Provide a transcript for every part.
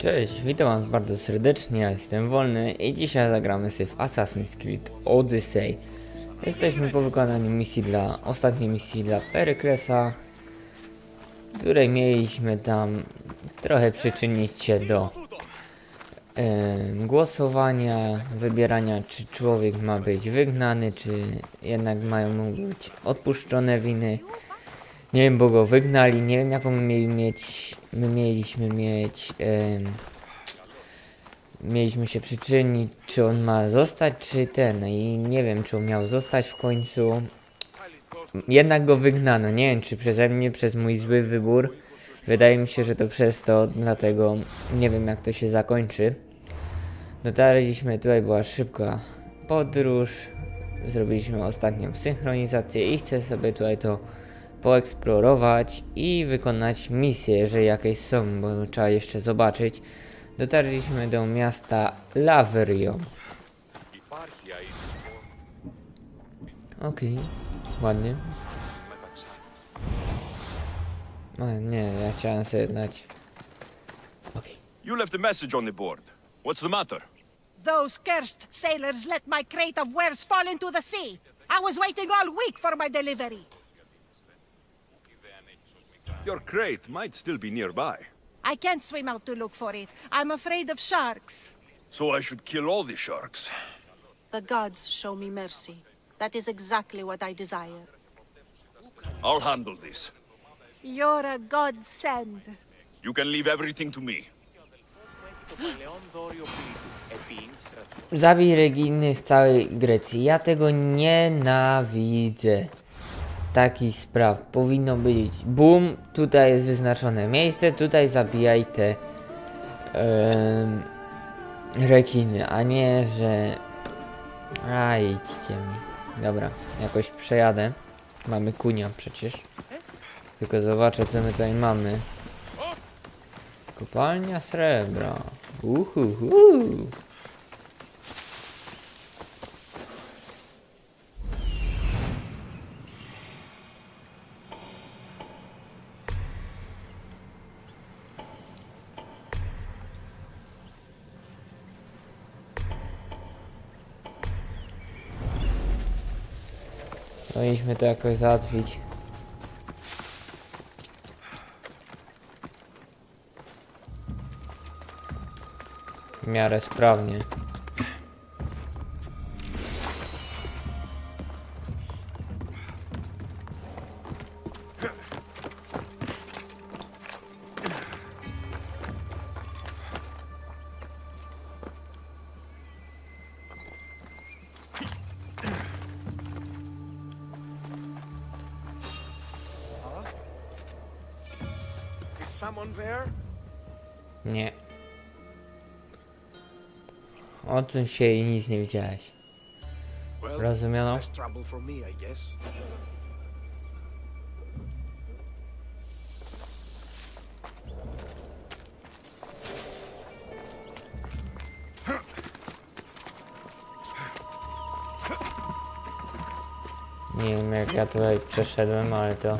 Cześć, witam was bardzo serdecznie, ja jestem Wolny i dzisiaj zagramy sobie w Assassin's Creed Odyssey. Jesteśmy po wykonaniu ostatniej misji dla Peryklesa, w której mieliśmy tam trochę przyczynić się do głosowania, wybierania, czy człowiek ma być wygnany, czy jednak mają mu być odpuszczone winy. Nie wiem, bo go wygnali, nie wiem jaką mieliśmy się przyczynić, czy on ma zostać, czy ten, i nie wiem, czy on miał zostać w końcu. Jednak go wygnano, nie wiem, czy przeze mnie, przez mój zły wybór. Wydaje mi się, że to przez to, dlatego nie wiem, jak to się zakończy. Dotarliśmy, tutaj była szybka podróż, zrobiliśmy ostatnią synchronizację i chcę sobie tutaj to poeksplorować i wykonać misje, jeżeli jakieś są, bo trzeba jeszcze zobaczyć. Dotarliśmy do miasta Laverio. Okej, ładnie. O nie, ja chciałem sobie dać. Okej. You left a message on the board. What's the matter? Those cursed sailors let my crate of wares fall into the sea. I was waiting all week for my delivery. Your crate might still be nearby. I can't swim out to look for it. I'm afraid of sharks. So I should kill all the sharks. The gods show me mercy. That is exactly what I desire. I'll handle this. You're a godsend. You can leave everything to me. Zabij Reginy w całej Grecji. Ja tego nienawidzę. Takich spraw powinno być. Bum, tutaj jest wyznaczone miejsce, tutaj zabijaj te rekiny, a nie, że... A, idźcie mi. Dobra, jakoś przejadę. Mamy kunia przecież. Tylko zobaczę, co my tutaj mamy. Kopalnia srebra. Uhuhu. Powinniśmy to jakoś załatwić. W miarę sprawnie. Someone there? Nie. Odsuń się i nic nie widziałeś. Rozumiano? Trouble for me, I guess. Nie wiem, jak ja tutaj przeszedłem, ale to...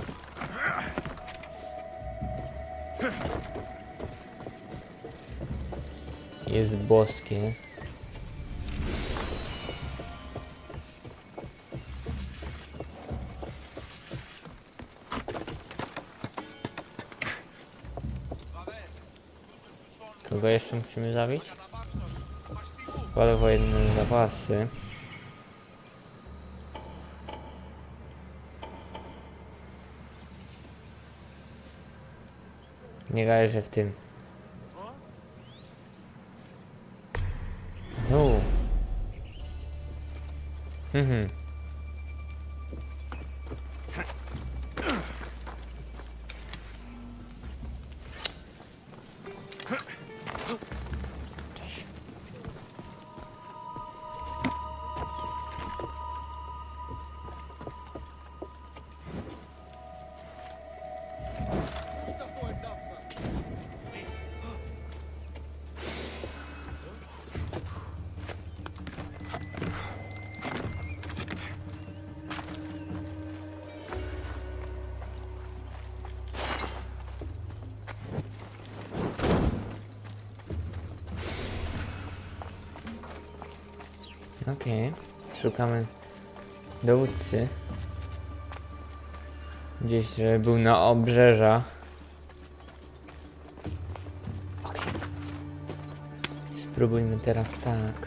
jest boskie. Kogo jeszcze musimy zabić? Składy wojenne, zapasy. Nie gadaj, że w tym. No. Cześć. Okej. Szukamy dowódcy. Gdzieś, żeby był na obrzeżach. Okej. Spróbujmy teraz tak.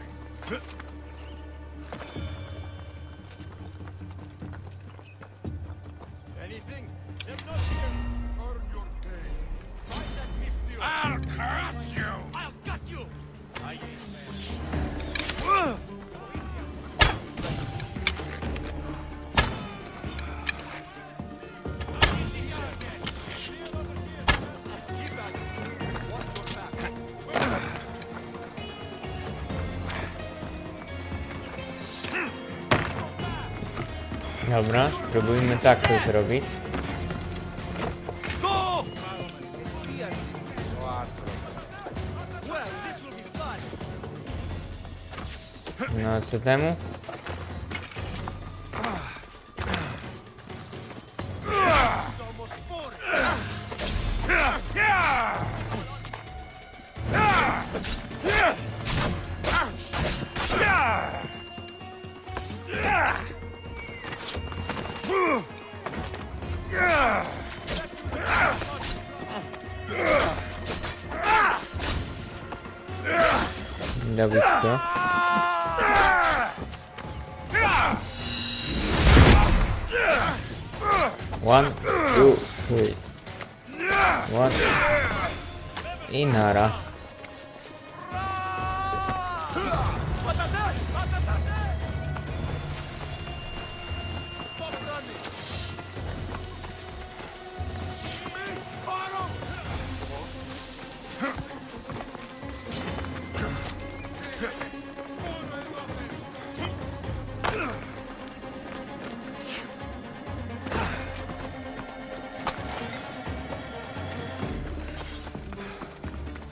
Dobra, spróbujmy tak to zrobić. No co temu? Dobić go. One, two, three. One. I nara.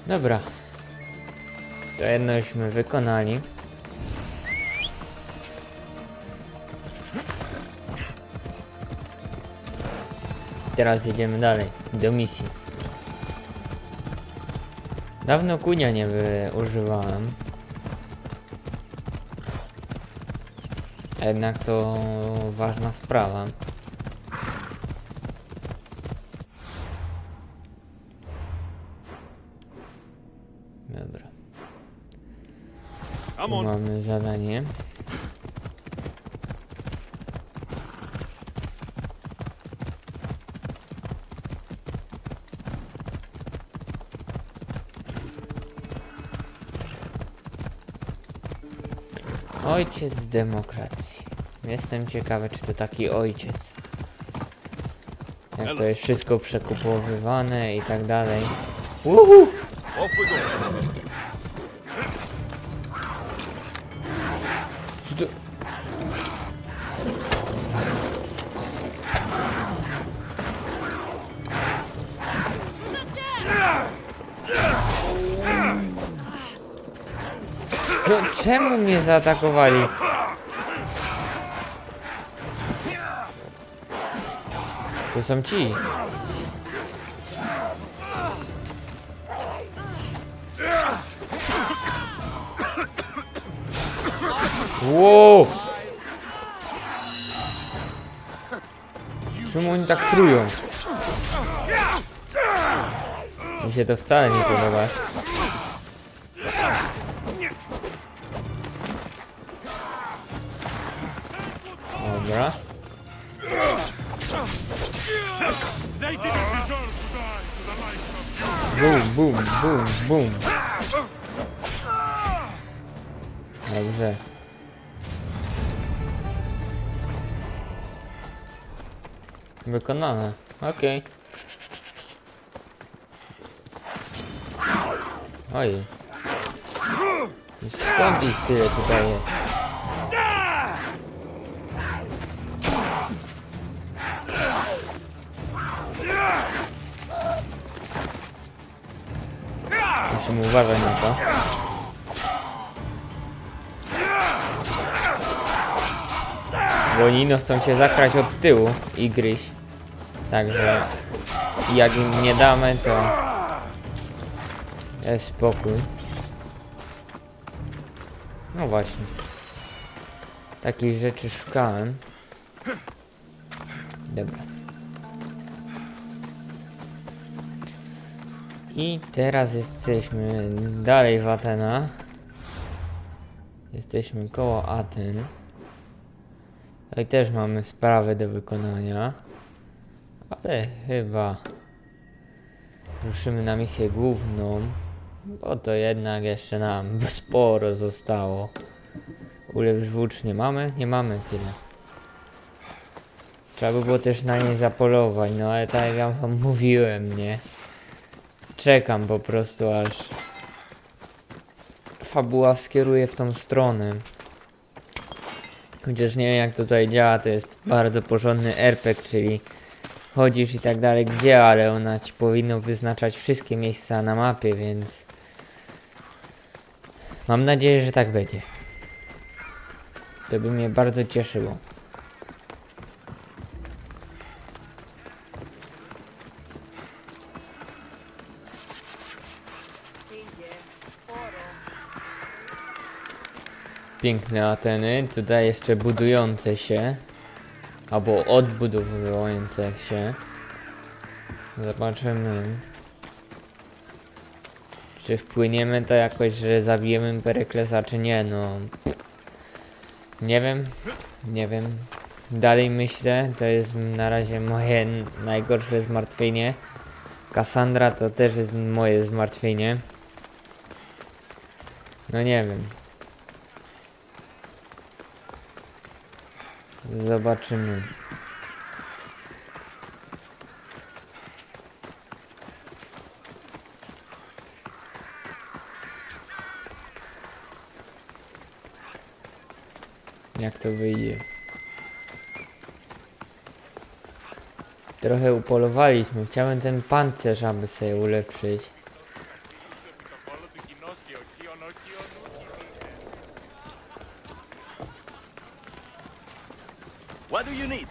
Dobra. To jedno jużśmy wykonali. Teraz jedziemy dalej, do misji. Dawno kunia nie używałem. Jednak to ważna sprawa. Dobra. Tu mamy zadanie. Ojciec demokracji. Jestem ciekawy, czy to taki ojciec. Jak to jest wszystko przekupowywane i tak dalej. Uhu! No, czemu mnie zaatakowali? To są ci. Wow! Czemu oni tak trują? Mi się to wcale nie podoba. Dobra. Bum, bum, bum, bum. Dobrze. Wykonane. Okej. Oj. I skąd ich tyle tutaj jest? Musimy uważać na to. Bo oni no chcą się zakraść od tyłu i gryźć. Także jak im nie damy, to jest spokój. No właśnie. Takich rzeczy szukałem. Dobra. I teraz jesteśmy dalej w Atenach. Jesteśmy koło Aten. Tutaj też mamy sprawę do wykonania. Ale chyba ruszymy na misję główną. Bo to jednak jeszcze nam sporo zostało. Ulepsz włócznie mamy? Nie mamy tyle. Trzeba by było też na niej zapolować, no ale tak jak ja wam mówiłem, nie? Czekam po prostu aż fabuła skieruje w tą stronę. Chociaż nie wiem jak to tutaj działa, to jest bardzo porządny RPG, czyli chodzisz i tak dalej gdzie, ale ona ci powinno wyznaczać wszystkie miejsca na mapie, więc mam nadzieję, że tak będzie. To by mnie bardzo cieszyło. Piękne Ateny, tutaj jeszcze budujące się, albo odbudowujące się. Zobaczymy, czy wpłyniemy to jakoś, że zabijemy Peryklesa, czy nie, no. Nie wiem. Dalej myślę, to jest na razie moje najgorsze zmartwienie. Kassandra to też jest moje zmartwienie. No nie wiem. Zobaczymy. Jak to wyjdzie. Trochę upolowaliśmy. Chciałem ten pancerz, aby sobie ulepszyć. What do you need?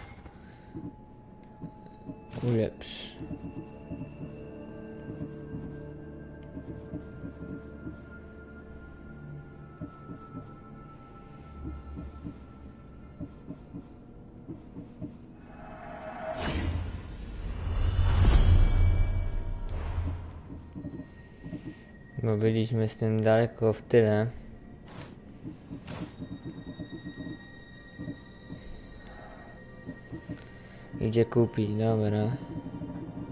Ulepsz. Bo byliśmy z tym daleko w tyle. Idzie kupić, dobra.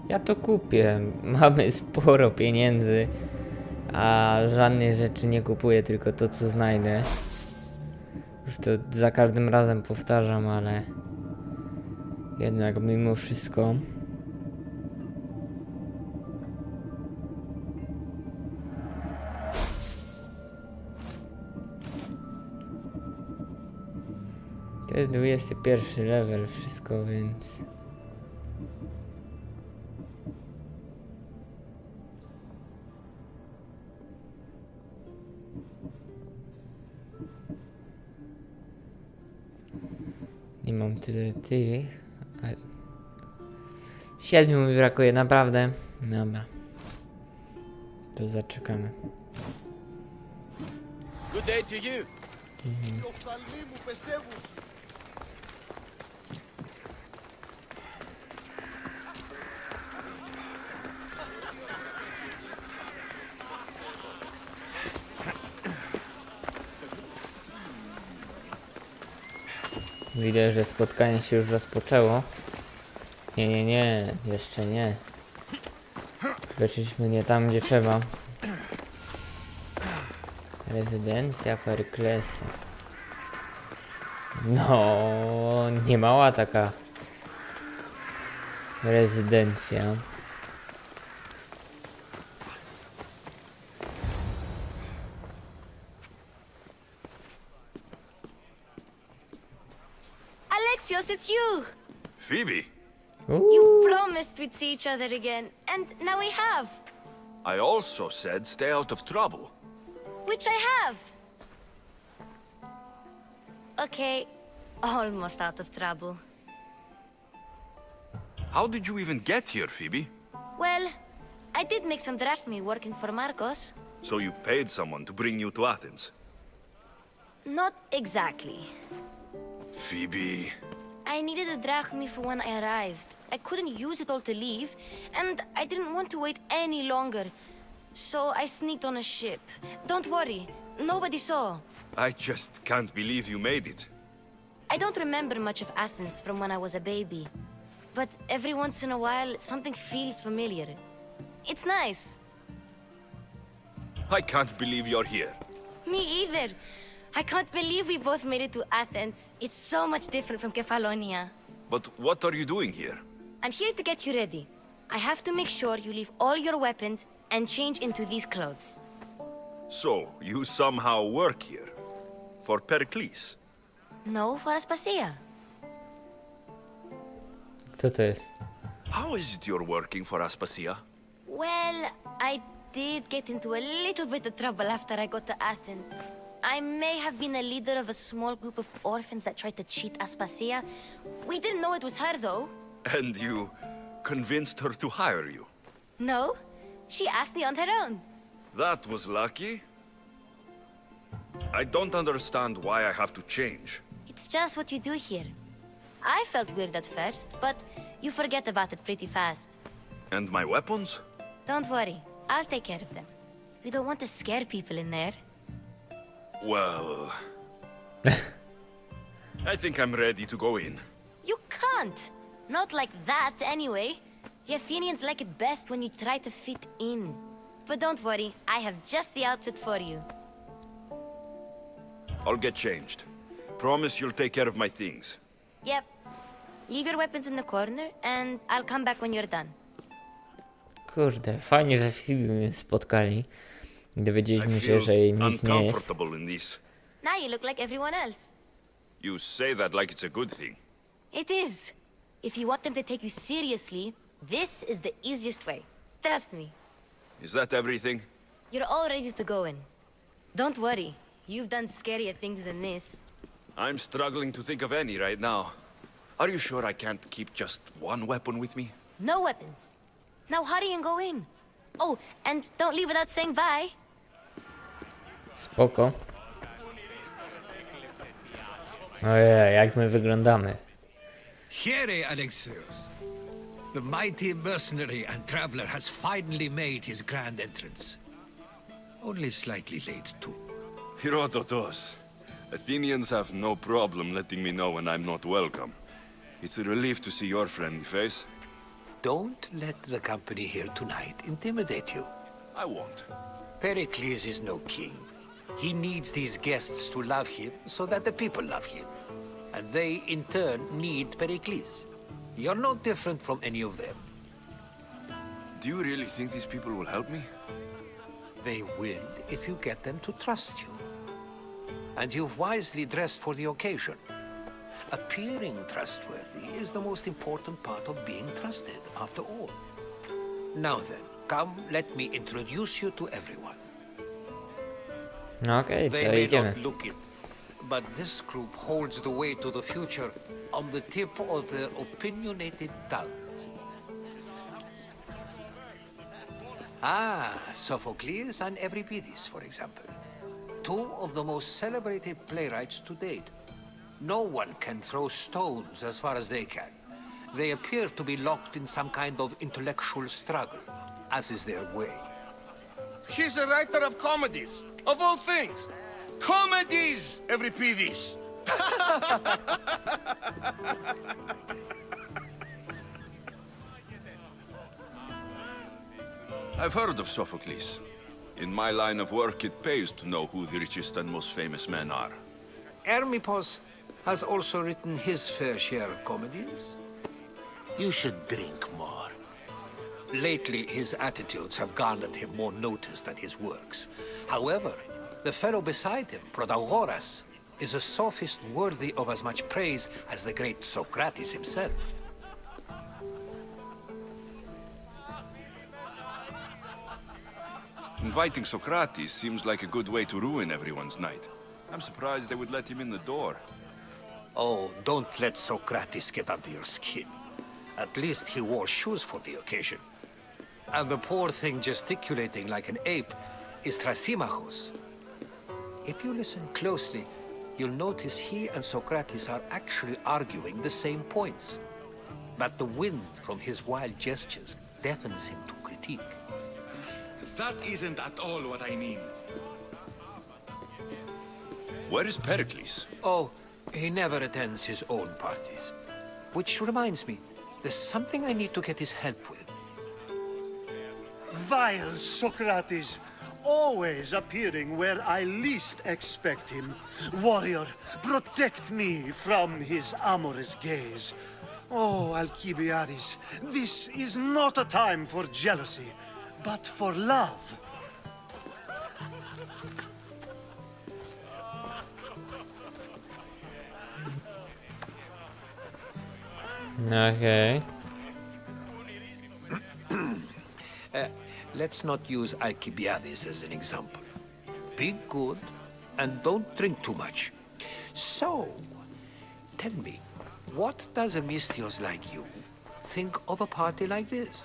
Ja to kupię. Mamy sporo pieniędzy. A żadnych rzeczy nie kupuję, tylko to co znajdę. Już to za każdym razem powtarzam, ale jednak mimo wszystko. To jest 21 level wszystko, więc nie mam tyle tych. 7 mi brakuje, naprawdę. Dobra. To zaczekamy. Good day to you. Widzę, że spotkanie się już rozpoczęło. Nie, jeszcze nie. Weszliśmy nie tam, gdzie trzeba. Rezydencja Peryklesa. No, nie mała taka rezydencja. Alexios, it's you! Phoebe, You promised we'd see each other again, and now we have. I also said stay out of trouble. Which I have. Okay, almost out of trouble. How did you even get here, Phoebe? Well, I did make some drachmi working for Marcos. So you paid someone to bring you to Athens. Not exactly. Phoebe. I needed a drachmi for when I arrived. I couldn't use it all to leave, and I didn't want to wait any longer. So I sneaked on a ship. Don't worry, nobody saw. I just can't believe you made it. I don't remember much of Athens from when I was a baby. But every once in a while, something feels familiar. It's nice. I can't believe you're here. Me either. I can't believe we both made it to Athens. It's so much different from Kefalonia. But what are you doing here? I'm here to get you ready. I have to make sure you leave all your weapons and change into these clothes. So, you somehow work here? For Peryklesa? No, for Aspasia. Kto to jest? How is it you're working for Aspasia? Well, I did get into a little bit of trouble after I got to Athens. I may have been a leader of a small group of orphans that tried to cheat Aspasia. We didn't know it was her, though. And you convinced her to hire you? No, she asked me on her own. That was lucky. I don't understand why I have to change. It's just what you do here. I felt weird at first, but you forget about it pretty fast. And my weapons? Don't worry, I'll take care of them. You don't want to scare people in there. Well... I think I'm ready to go in. You can't! Not like that, anyway. The Athenians like it best when you try to fit in. But don't worry, I have just the outfit for you. I'll get changed. Promise you'll take care of my things. Yep. Leave your weapons in the corner, and I'll come back when you're done. Kurde, fajnie, że w filmie mnie spotkali. I Dowiedzieliśmy się, feel że nic nie jest. uncomfortable in this. Now you look like everyone else. You say that like it's a good thing. It is. If you want them to take you seriously, this is the easiest way. Trust me. Is that everything? You're all ready to go in. Don't worry. You've done scarier things than this. I'm struggling to think of any right now. Are you sure I can't keep just one weapon with me? No weapons. Now hurry and go in. Oh, and don't leave without saying bye. Spoko. Ojej, jak my wyglądamy. Here, Alexios. The mighty mercenary and traveler has finally made his grand entrance. Only slightly late, too. Herodotos. Athenians have no problem letting me know when I'm not welcome. It's a relief to see your friendly face. Don't let the company here tonight intimidate you. I won't. Pericles is no king. He needs these guests to love him so that the people love him. And they, in turn, need Pericles. You're no different from any of them. Do you really think these people will help me? They will if you get them to trust you. And you've wisely dressed for the occasion. Appearing trustworthy is the most important part of being trusted, after all. Now then, come, let me introduce you to everyone. No okej, They to may idziemy. not look it, but this group holds the way to the future on the tip of their opinionated tongues. Ah, Sophocles and Euripides, for example. Two of the most celebrated playwrights to date. No one can throw stones as far as they can. They appear to be locked in some kind of intellectual struggle, as is their way. He's a writer of comedies, of all things. Comedies, Euripides. I've heard of Sophocles. In my line of work, it pays to know who the richest and most famous men are. Hermippos has also written his fair share of comedies. You should drink more. Lately, his attitudes have garnered him more notice than his works. However, the fellow beside him, Protagoras, is a sophist worthy of as much praise as the great Socrates himself. Inviting Socrates seems like a good way to ruin everyone's night. I'm surprised they would let him in the door. Oh, don't let Socrates get under your skin. At least he wore shoes for the occasion. And the poor thing gesticulating like an ape is Thrasymachos. If you listen closely, you'll notice he and Socrates are actually arguing the same points. But the wind from his wild gestures deafens him to critique. That isn't at all what I mean. Where is Pericles? Oh, he never attends his own parties. Which reminds me, there's something I need to get his help with. Vile Socrates, always appearing where I least expect him. Warrior, protect me from his amorous gaze. Oh, Alcibiades, this is not a time for jealousy, but for love. Okej. Let's not use Alcibiades as an example. Be good and don't drink too much. So, tell me, what does a Mystios like you think of a party like this?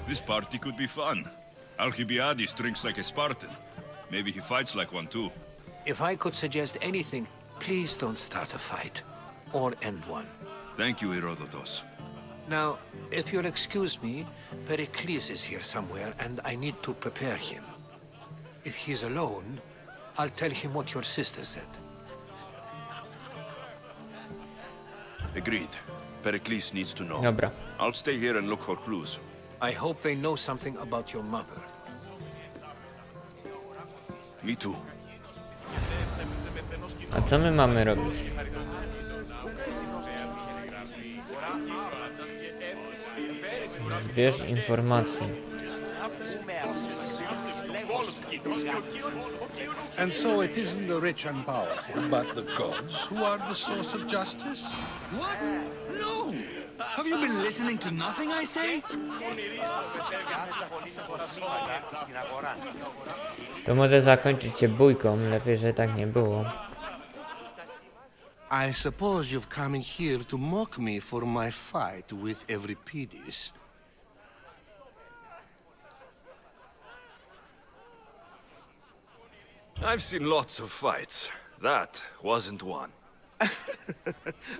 This party could be fun. Alcibiades drinks like a Spartan. Maybe he fights like one too. If I could suggest anything, please don't start a fight. Or end one. Thank you, Herodotus. Now, if you'll excuse me, Pericles is here somewhere, and I need to prepare him. If he's alone, I'll tell him what your sister said. Agreed. Pericles needs to know. Dobra. I'll stay here and look for clues. I hope they know something about your mother. Me too. A co my mamy robić? Zbierz informacje. And so it isn't the rich and powerful, but the gods who are the source of justice? What? No! Have you been listening to nothing I say? To może zakończyć się bójką, lepiej, że tak nie było. I suppose you've come in here to mock me for my fight with Euripides. I've seen lots of fights. That wasn't one.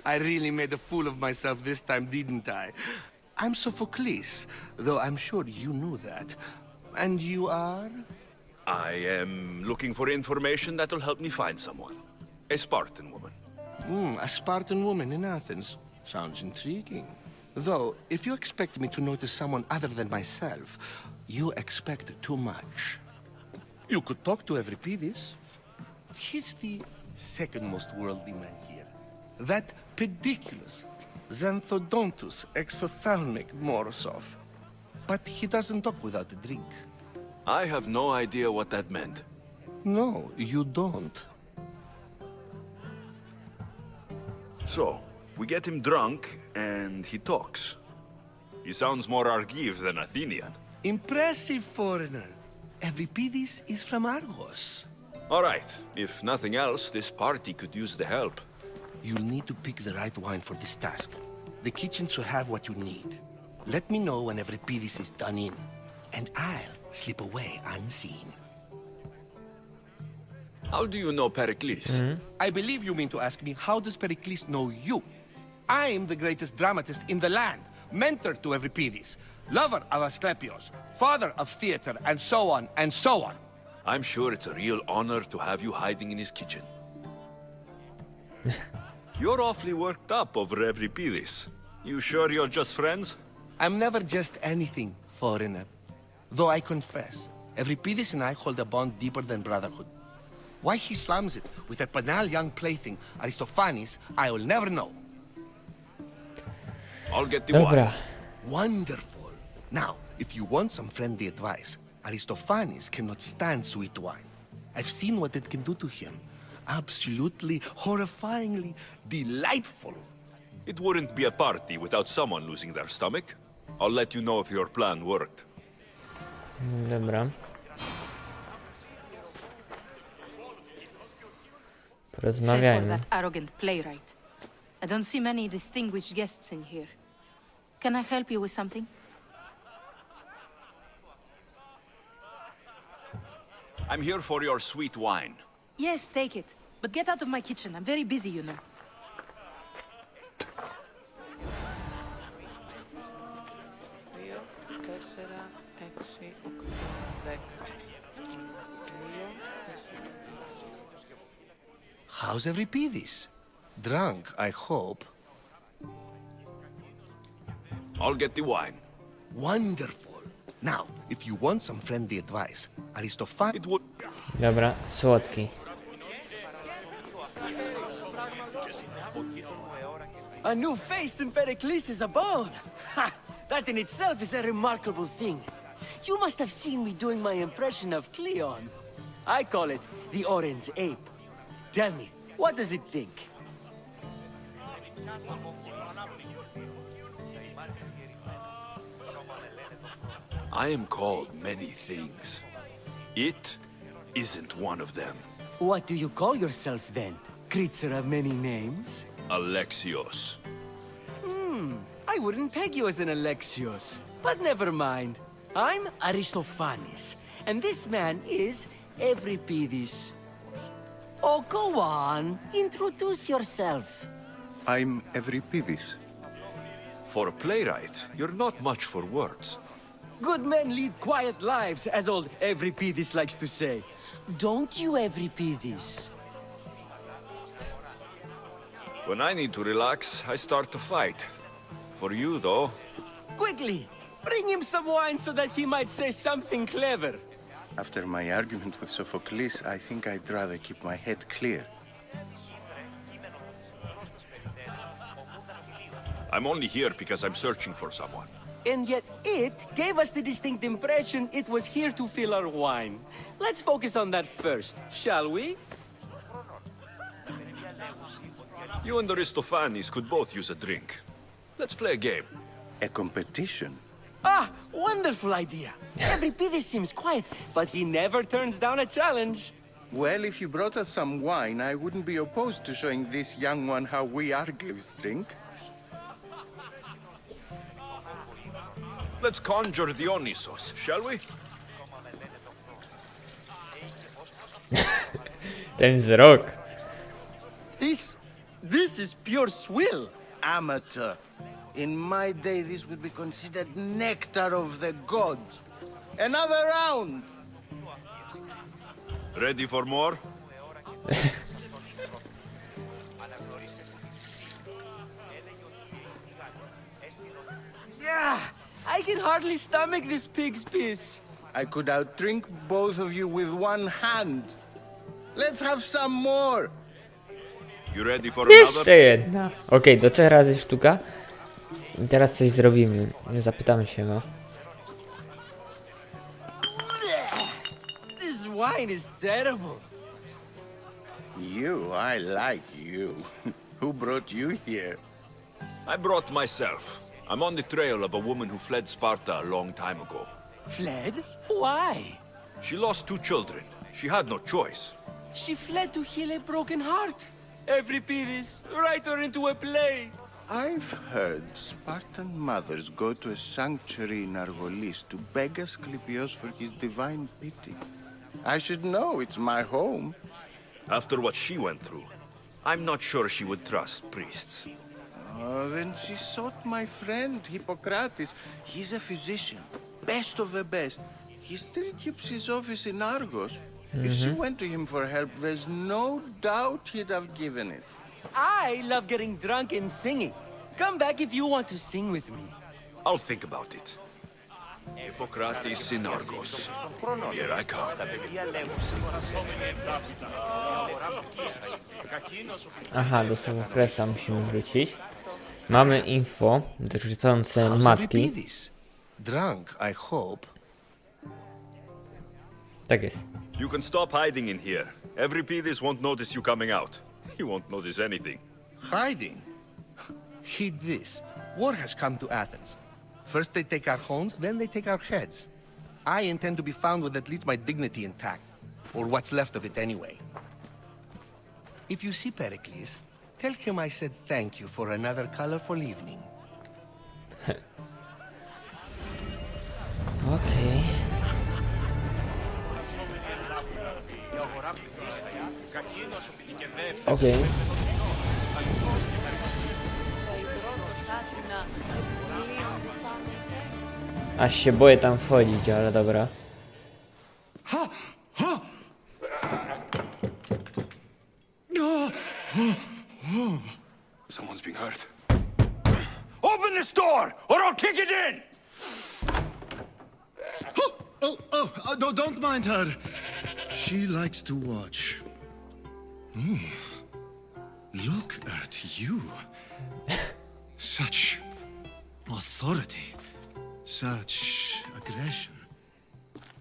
I really made a fool of myself this time, didn't I? I'm Sophocles, though I'm sure you knew that. And you are? I am looking for information that'll help me find someone. A Spartan woman. A Spartan woman in Athens. Sounds intriguing. Though, if you expect me to notice someone other than myself, you expect too much. You could talk to Euripides. He's the second most worldly man here. That pediculous, xanthodontus exophthalmic Morosov. But he doesn't talk without a drink. I have no idea what that meant. No, you don't. So, we get him drunk, and he talks. He sounds more Argive than Athenian. Impressive foreigner. Euripides is from Argos. All right, if nothing else, this party could use the help. You'll need to pick the right wine for this task. The kitchen should have what you need. Let me know when Euripides is done in, and I'll slip away unseen. How do you know Pericles? I believe you mean to ask me, how does Pericles know you? I'm the greatest dramatist in the land, mentor to Euripides, lover of Asclepios, father of theater, and so on, and so on. I'm sure it's a real honor to have you hiding in his kitchen. You're awfully worked up over Euripides. You sure you're just friends? I'm never just anything, foreigner. Though I confess, Euripides and I hold a bond deeper than brotherhood. Why he slams it with a banal young plaything, Aristophanes, I will never know. I'll get the Dobra. wine. Wonderful. Now, if you want some friendly advice, Aristophanes cannot stand sweet wine. I've seen what it can do to him. Absolutely, horrifyingly delightful. It wouldn't be a party without someone losing their stomach. I'll let you know if your plan worked. Dobra. Save for Porozmawiajmy. that arrogant playwright. I don't see many distinguished guests in here. Can I help you with something? I'm here for your sweet wine. Yes, take it. But get out of my kitchen. I'm very busy, you know. How's Euripidis? Drunk, I hope. I'll get the wine. Wonderful. Now, if you want some friendly advice, Aristophanes... It would... Dobra, słodki. A new face in Peryklesa's abode! Ha! That in itself is a remarkable thing. You must have seen me doing my impression of Cleon. I call it the Orange Ape. Tell me, what does it think? I am called many things. It isn't one of them. What do you call yourself then? Creature of many names? Alexios. I wouldn't peg you as an Alexios. But never mind. I'm Aristophanes, and this man is Euripidis. Oh, go on. Introduce yourself. I'm Euripidis. For a playwright, you're not much for words. Good men lead quiet lives, as old Euripidis likes to say. Don't you, Euripidis? When I need to relax, I start to fight. For you, though, Quickly, bring him some wine so that he might say something clever. After my argument with Sophocles, I think I'd rather keep my head clear. I'm only here because I'm searching for someone. And yet it gave us the distinct impression it was here to fill our wine. Let's focus on that first, shall we? You and Aristophanes could both use a drink. Let's play a game. A competition? Ah, wonderful idea. Euripidis seems quiet, but he never turns down a challenge. Well, if you brought us some wine, I wouldn't be opposed to showing this young one how we Argives drink. Let's conjure Dionysos, shall we? Ten wzrok. This is pure swill. Amateur. In my day, this would be considered nectar of the gods. Another round! Ready for more? Yeah, I can hardly stomach this pig's piss. I could outdrink both of you with one hand. Let's have some more! You ready for another? Jeszcze jedna. Okej, do 3 razy sztuka. I teraz coś zrobimy. Zapytamy się, no. This wine is terrible. You, I like you. Who brought you here? I brought myself. I'm on the trail of a woman who fled Sparta a long time ago. Fled? Why? She lost 2 children. She had no choice. She fled to heal a broken heart. Euripidis, write her into a play. I've heard Spartan mothers go to a sanctuary in Argolis to beg Asclepios for his divine pity. I should know, it's my home. After what she went through, I'm not sure she would trust priests. Oh, then she sought my friend, Hippocrates. He's a physician, best of the best. He still keeps his office in Argos. If she went to him for help, there's no doubt he'd have given it. I love getting drunk and singing. Come back if you want to sing with me. I'll think about it. Hippocrates in Argos. Here I come. Aha, do Sofoklesa musimy wrócić. Mamy info dotyczące matki. Drunk, I hope. Tak jest. You can stop hiding in here. Euripidis won't notice you coming out. He won't notice anything. Hiding? Heed this. War has come to Athens. First they take our homes, then they take our heads. I intend to be found with at least my dignity intact. Or what's left of it anyway. If you see Pericles, tell him I said thank you for another colorful evening. Okej. Okej. Aż się boję tam wchodzić, ale dobra. Someone's being hurt. Open this door, or I'll kick it in! No, don't mind her. She likes to watch. Look at you. Such authority. Such aggression.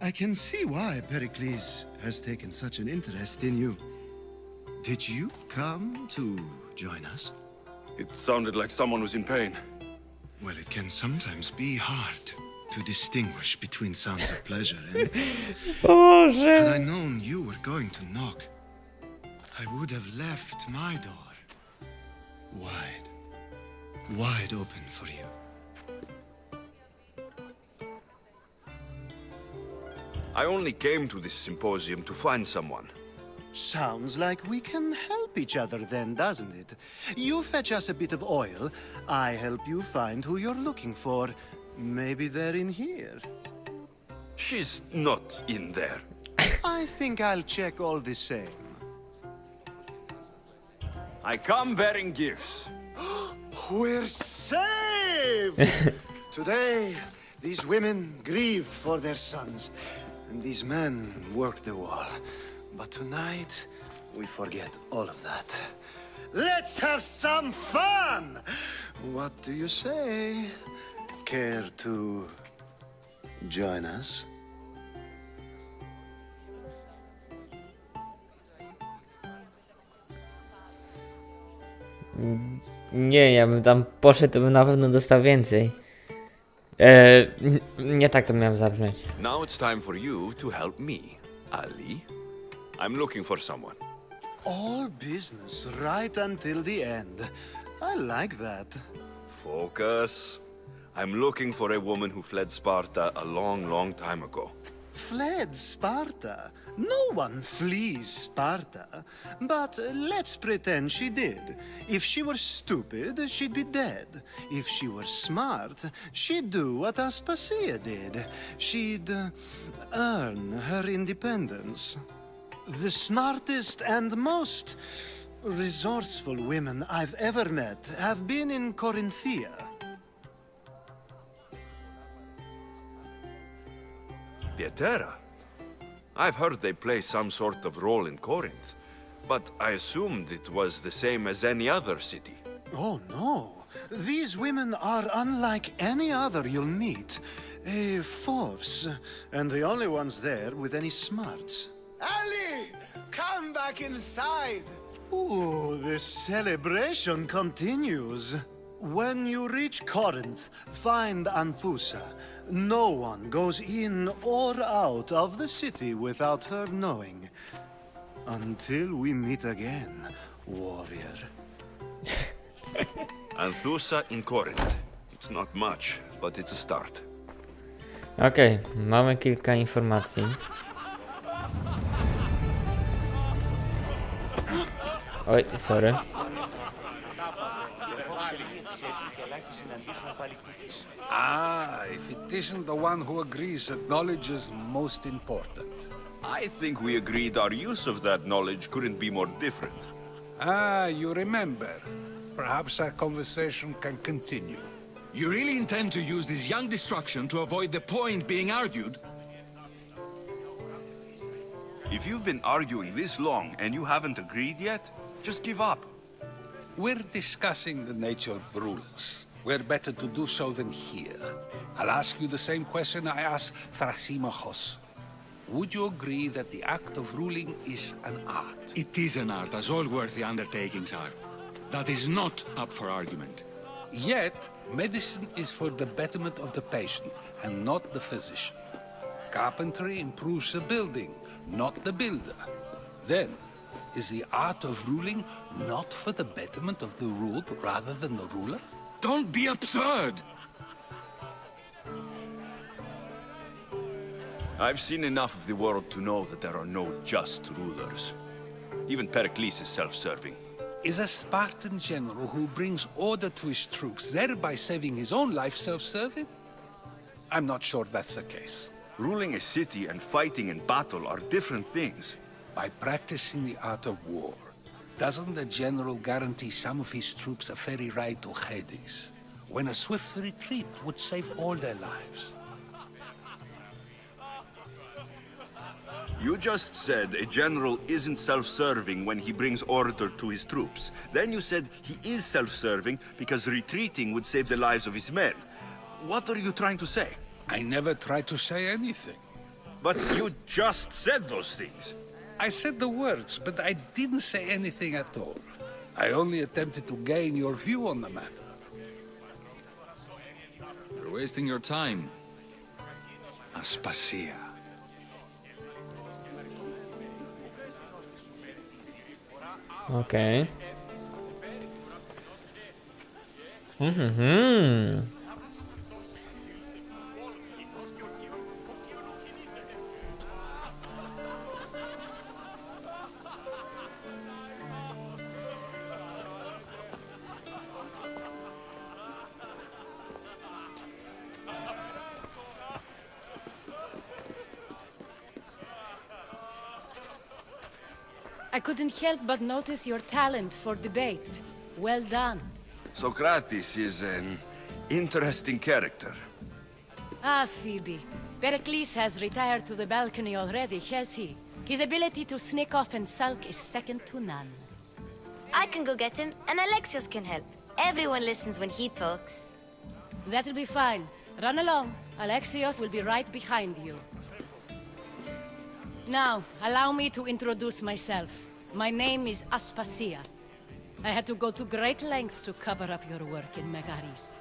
I can see why Peryklesa has taken such an interest in you. Did you come to join us? It sounded like someone was in pain. Well, it can sometimes be hard to distinguish between sounds of pleasure and... Had I known you were going to knock, I would have left my door wide open for you. I only came to this symposium to find someone. Sounds like we can help each other then, doesn't it? You fetch us a bit of oil, I help you find who you're looking for. Maybe they're in here. She's not in there. I think I'll check all the same. I come bearing gifts. We're saved! Today, these women grieved for their sons, and these men worked the wall. But tonight, we forget all of that. Let's have some fun! What do you say? Care to join us? Nie, ja bym tam poszedł, to bym na pewno dostał więcej. Nie tak to miałem zabrzmieć. Now it's time for you to help me, Ali. I'm looking for someone. All business right until the end. I like that. Focus. I'm looking for a woman who fled Sparta a long, long time ago. Fled Sparta? No one flees Sparta. But let's pretend she did. If she were stupid, she'd be dead. If she were smart, she'd do what Aspasia did. She'd earn her independence. The smartest and most resourceful women I've ever met have been in Corinthia. Pietera. I've heard they play some sort of role in Corinth, but I assumed it was the same as any other city. Oh, no. These women are unlike any other you'll meet. A force, and the only ones there with any smarts. Ali! Come back inside! Ooh, the celebration continues. When you reach Corinth, find Anthusa. No one goes in or out of the city without her knowing. Until we meet again, warrior. Anthusa in Corinth. It's not much, but it's a start. Okej, mamy kilka informacji. Oj, sorry. If it isn't the one who agrees that knowledge is most important. I think we agreed our use of that knowledge couldn't be more different. You remember. Perhaps our conversation can continue. You really intend to use this young destruction to avoid the point being argued? If you've been arguing this long and you haven't agreed yet, just give up. We're discussing the nature of rulers. Where better to do so than here? I'll ask you the same question I asked Thrasymachos. Would you agree that the act of ruling is an art? It is an art, as all worthy undertakings are. That is not up for argument. Yet, medicine is for the betterment of the patient and not the physician. Carpentry improves the building, not the builder. Then, is the art of ruling not for the betterment of the ruled rather than the ruler? Don't be absurd! I've seen enough of the world to know that there are no just rulers. Even Peryklesa is self-serving. Is a Spartan general who brings order to his troops, thereby saving his own life, self-serving? I'm not sure that's the case. Ruling a city and fighting in battle are different things. By practicing the art of war, doesn't the general guarantee some of his troops a ferry ride to Hades, when a swift retreat would save all their lives? You just said a general isn't self-serving when he brings order to his troops. Then you said he is self-serving because retreating would save the lives of his men. What are you trying to say? I never tried to say anything. But you just said those things. I said the words, but I didn't say anything at all. I only attempted to gain your view on the matter. You're wasting your time. Aspasia. Okej. I couldn't help but notice your talent for debate. Well done. Socrates is an interesting character. Ah, Phoebe. Pericles has retired to the balcony already, has he? His ability to sneak off and sulk is second to none. I can go get him, and Alexios can help. Everyone listens when he talks. That'll be fine. Run along. Alexios will be right behind you. Now, allow me to introduce myself. My name is Aspasia. I had to go to great lengths to cover up your work in Megaris.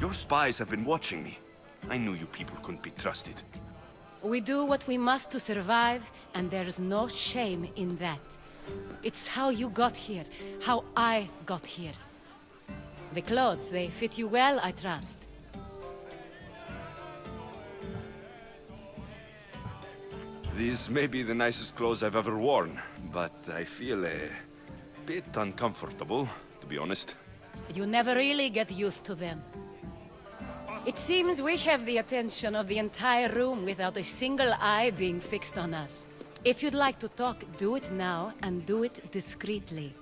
Your spies have been watching me. I knew you people couldn't be trusted. We do what we must to survive, and there's no shame in that. It's how you got here, how I got here. The clothes, they fit you well, I trust. These may be the nicest clothes I've ever worn, but I feel a bit uncomfortable, to be honest. You never really get used to them. It seems we have the attention of the entire room without a single eye being fixed on us. If you'd like to talk, do it now, and do it discreetly.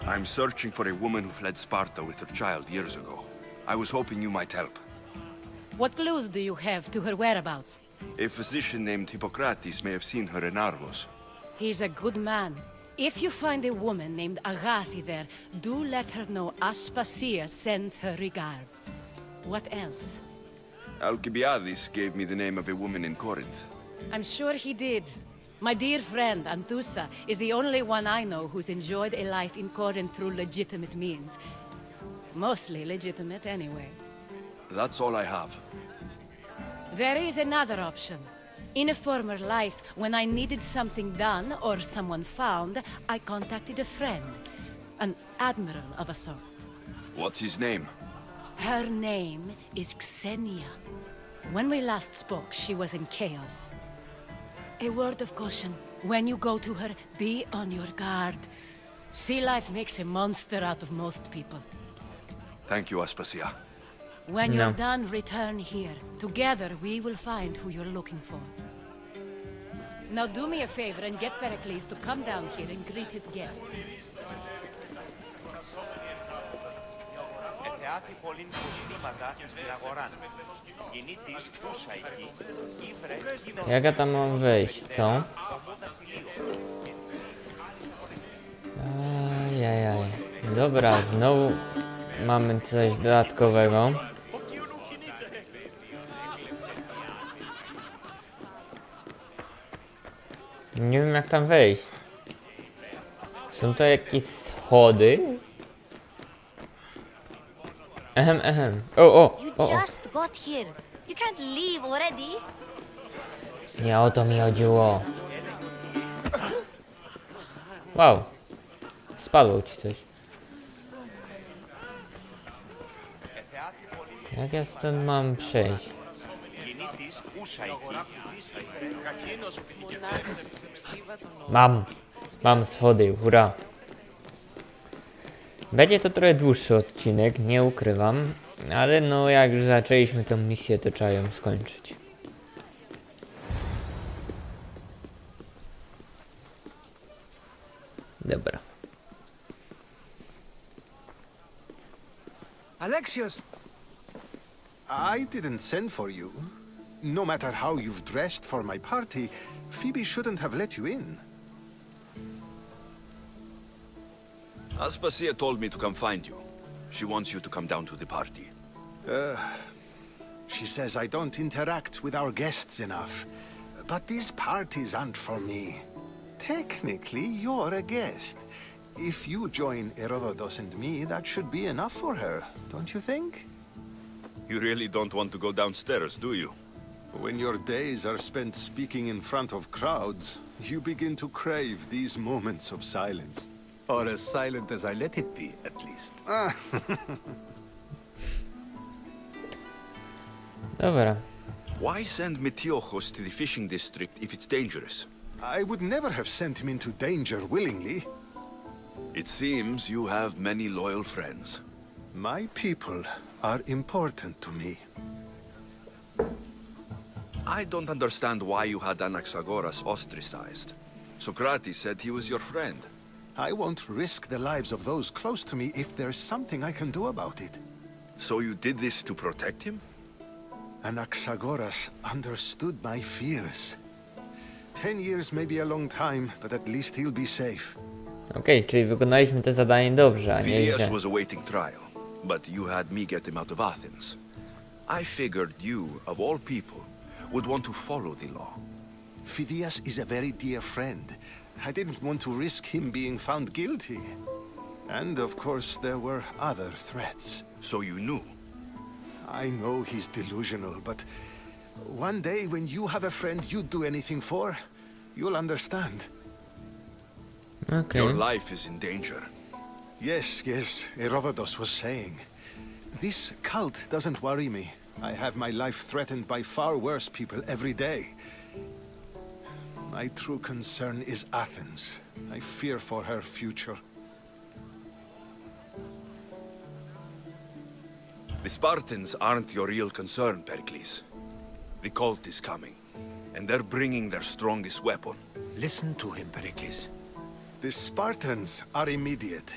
I'm searching for a woman who fled Sparta with her child years ago. I was hoping you might help. What clues do you have to her whereabouts? A physician named Hippocrates may have seen her in Argos. He's a good man. If you find a woman named Agathi there, do let her know Aspasia sends her regards. What else? Alcibiades gave me the name of a woman in Corinth. I'm sure he did. My dear friend, Anthusa, is the only one I know who's enjoyed a life in Corinth through legitimate means. Mostly legitimate, anyway. That's all I have. There is another option. In a former life, when I needed something done or someone found, I contacted a friend. An admiral of a sort. What's his name? Her name is Xenia. When we last spoke, she was in chaos. A word of caution. When you go to her, be on your guard. Sea life makes a monster out of most people. Thank you, Aspasia. When you're done, return here. Together, we will find who you're looking for. Now do me a favor and get Pericles to come down here and greet his guests. Jak ja tam mam wejść, co? Ajajaj. Dobra, znowu mamy coś dodatkowego. Nie wiem jak tam wejść. Są to jakieś schody? Ehem. You just got here. You can't leave already. Nie o to mi chodziło. Wow. Spadło ci coś. Jak ja stąd mam przejść? Mam schody, hurra. Będzie to trochę dłuższy odcinek, nie ukrywam. Ale no jak już zaczęliśmy tę misję, to trzeba ją skończyć. Dobra. Alexios! I didn't send for you. No matter how you've dressed for my party, Phoebe shouldn't have let you in. Aspasia told me to come find you. She wants you to come down to the party. She says I don't interact with our guests enough. But these parties aren't for me. Technically, you're a guest. If you join Herodotus and me, that should be enough for her, don't you think? You really don't want to go downstairs, do you? When your days are spent speaking in front of crowds, you begin to crave these moments of silence. Or as silent as I let it be, at least. Dobra. Why send Metiochos to the fishing district if it's dangerous? I would never have sent him into danger willingly. It seems you have many loyal friends. My people are important to me. I don't understand why you had Anaxagoras ostracized. Socrates said he was your friend. I won't risk the lives of those close to me if there's something I can do about it. So you did this to protect him? Anaxagoras understood my fears. 10 years may be a long time, but at least he'll be safe. Okej, czyli wykonaliśmy to zadanie dobrze, a nie Phidias źle. was awaiting trial, but you had me get him out of Athens. I figured you, of all people, would want to follow the law. Phidias is a very dear friend. I didn't want to risk him being found guilty. And of course, there were other threats. So you knew. I know he's delusional, but one day when you have a friend you'd do anything for, you'll understand. Okej. Your life is in danger. Yes, Herodotus was saying. This cult doesn't worry me. I have my life threatened by far worse people every day. My true concern is Athens. I fear for her future. The Spartans aren't your real concern, Pericles. The cult is coming, and they're bringing their strongest weapon. Listen to him, Pericles. The Spartans are immediate.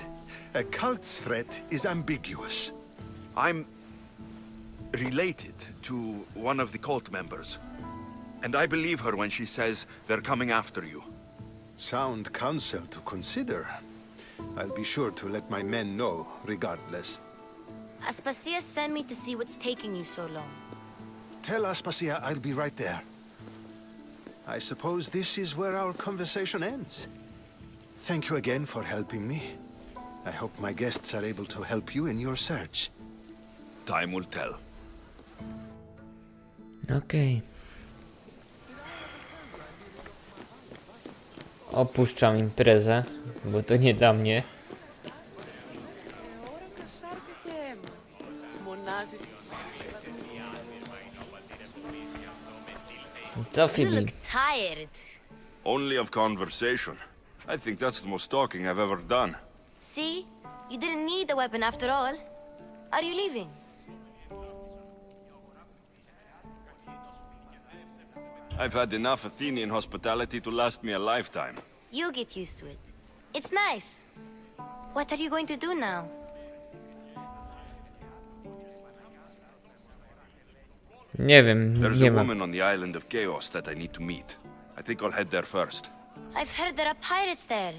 A cult's threat is ambiguous. I'm related to one of the cult members, and I believe her when she says they're coming after you. Sound counsel to consider. I'll be sure to let my men know, regardless. Aspasia sent me to see what's taking you so long. Tell Aspasia I'll be right there. I suppose this is where our conversation ends. Thank you again for helping me. I hope my guests are able to help you in your search. Time will tell. Okej. Opuszczam imprezę, bo to nie dla mnie. Co You Phoebe? look tired. Only of conversation. I think that's the most talking I've ever done. See? You didn't need the weapon after all. Are you leaving? I've had enough Athenian hospitality to last me a lifetime. You get used to it. It's nice. What are you going to do now? Nie wiem, There's nie a mam. woman on the island of Chaos that I need to meet. I think I'll head there first. I've heard there are pirates there.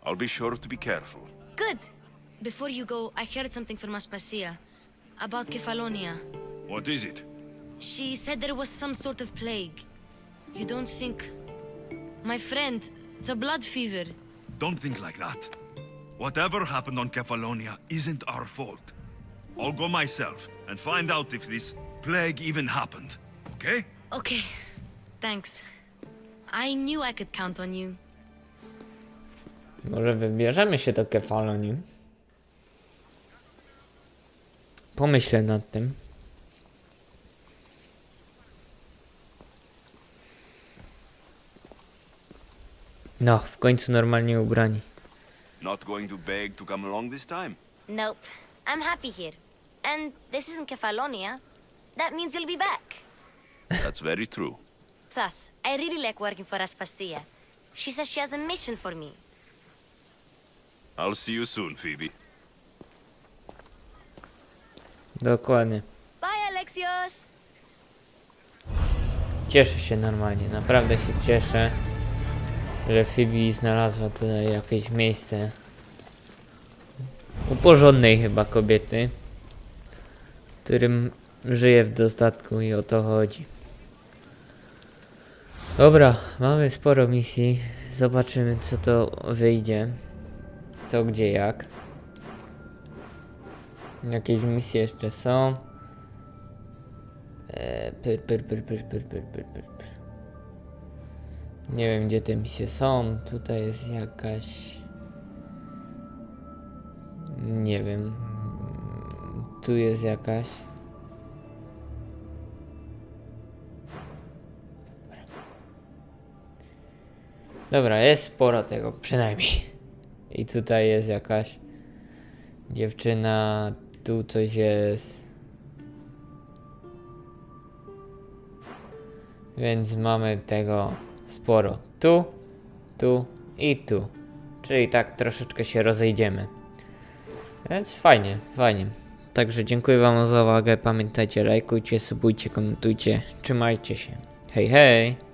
I'll be sure to be careful. Good. Before you go, I heard something from Aspasia about Kefalonia. What is it? She said there was some sort of plague. You don't think... My friend, the blood fever. Don't think like that. Whatever happened on Kefalonia isn't our fault. I'll go myself and find out if this plague even happened. Okay? Okay. Thanks. I knew I could count on you. Może wybierzemy się do Kefalonii. Pomyślę nad tym. No, w końcu normalnie ubrani. Not going to beg to come along this time? Nope. I'm happy here. And this isn't Kefalonia. That means you'll be back. That's very true. Plus, I really like working for Aspasia. She says she has a mission for me. I'll see you soon, Phoebe. Dokładnie. Bye, Alexios! Cieszę się normalnie, naprawdę się cieszę, że Phoebe znalazła tutaj jakieś miejsce u porządnej chyba kobiety, którym żyje w dostatku i o to chodzi. Dobra, mamy sporo misji, zobaczymy co to wyjdzie, co gdzie jak. Jakieś misje jeszcze są. Nie wiem gdzie te misje są. Tutaj jest jakaś... Nie wiem. Tu jest jakaś. Dobra, jest sporo tego przynajmniej. I tutaj jest jakaś dziewczyna. Tu coś jest. Więc mamy tego sporo. Tu, tu i tu. Czyli tak troszeczkę się rozejdziemy. Więc fajnie, fajnie. Także dziękuję wam za uwagę. Pamiętajcie, lajkujcie, subujcie, komentujcie. Trzymajcie się. Hej, hej!